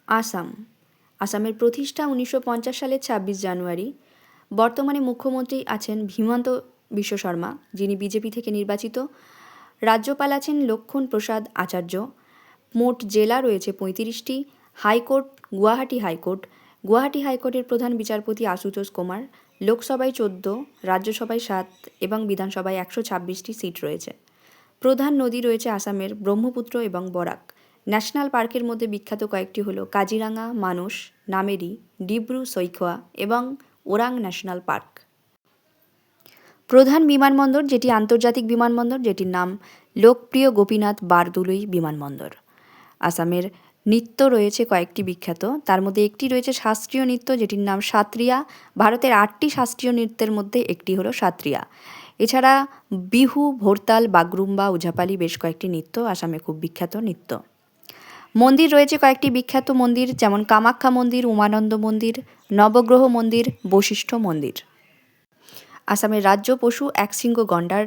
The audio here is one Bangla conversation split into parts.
আসাম। আসামের প্রতিষ্ঠা 1950 সালের 26 জানুয়ারি। বর্তমানে মুখ্যমন্ত্রী আছেন হিমন্ত বিশ্ব শর্মা, যিনি বিজেপি থেকে নির্বাচিত। রাজ্যপাল আছেন লক্ষণ প্রসাদ আচার্য। মোট জেলা রয়েছে 35টি। High court Guwahati high court. গুয়াহাটি হাইকোর্টের প্রধান বিচারপতি আশুতোষ কুমার। লোকসভায় 14, রাজ্যসভায় 7 এবং বিধানসভায় 126টি সিট রয়েছে। প্রধান নদী রয়েছে আসামের ব্রহ্মপুত্র এবং বরাক। ন্যাশনাল পার্কের মধ্যে বিখ্যাত কয়েকটি হল কাজিরাঙা, মানস, নামেরি, ডিব্রু সৈখোয়া এবং ওরাং ন্যাশনাল পার্ক। প্রধান বিমানবন্দর, যেটি আন্তর্জাতিক বিমানবন্দর, যেটির নাম লোকপ্রিয় গোপীনাথ বারদুলই বিমানবন্দর। আসামের নৃত্য রয়েছে কয়েকটি বিখ্যাত, তার মধ্যে একটি রয়েছে শাস্ত্রীয় নৃত্য, যেটির নাম সাত্রিয়া। ভারতের 8টি শাস্ত্রীয় নৃত্যের মধ্যে একটি হলো সাত্রিয়া। এছাড়া বিহু, ভোরতাল, বাগরুম্বা, ওঝাপালি বেশ কয়েকটি নৃত্য আসামে খুব বিখ্যাত নৃত্য। মন্দির রয়েছে কয়েকটি বিখ্যাত মন্দির, যেমন কামাখ্যা মন্দির, উমানন্দ মন্দির, নবগ্রহ মন্দির, বশিষ্ঠ মন্দির। আসামের রাজ্য পশু একশৃঙ্গ গন্ডার,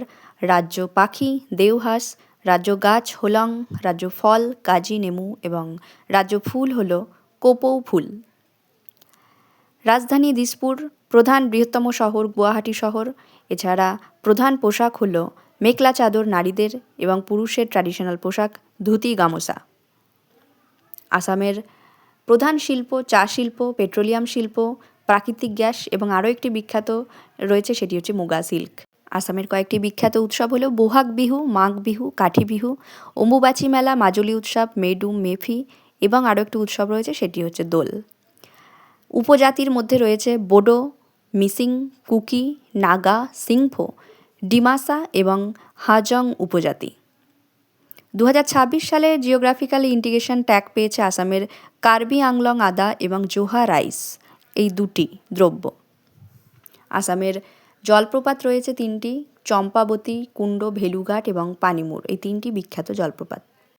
রাজ্য পাখি দেওহাঁস, রাজ্য গাছ হোলং, রাজ্য ফল কাজি নেমু এবং রাজ্য ফুল হল কোপৌ ফুল। রাজধানী দিসপুর। প্রধান বৃহত্তম শহর গুয়াহাটি শহর। এছাড়া প্রধান পোশাক হল মেখলা চাদর নারীদের এবং পুরুষের ট্র্যাডিশনাল পোশাক ধুতি গামোসা। আসামের প্রধান শিল্প চা শিল্প, পেট্রোলিয়াম শিল্প, প্রাকৃতিক গ্যাস এবং আরও একটি বিখ্যাত রয়েছে, সেটি হচ্ছে মুগা সিল্ক। আসামের কয়েকটি বিখ্যাত উৎসব হলো বোহাগ বিহু, মাঘ বিহু, কাঠি বিহু, অম্বুবাচী মেলা, মাজুলি উৎসব, মেডুম, মেফি এবং আরও একটি উৎসব রয়েছে, সেটি হচ্ছে দোল। উপজাতির মধ্যে রয়েছে বোডো, মিসিং, কুকি, নাগা, সিংফো, ডিমাসা এবং হাজং উপজাতি। 2026 সালে জিওগ্রাফিক্যাল ইন্ডিকেশন ট্যাগ পেয়েছে আসামের কার্বি আংলং আদা এবং জোহা রাইস, এই দুটি দ্রব্য। আসামের জলপ্রপাত রয়েছে 3টি, চম্পাবতী, কুণ্ড, ভেলুঘাট এবং পানিমুর, এই 3টি বিখ্যাত জলপ্রপাত।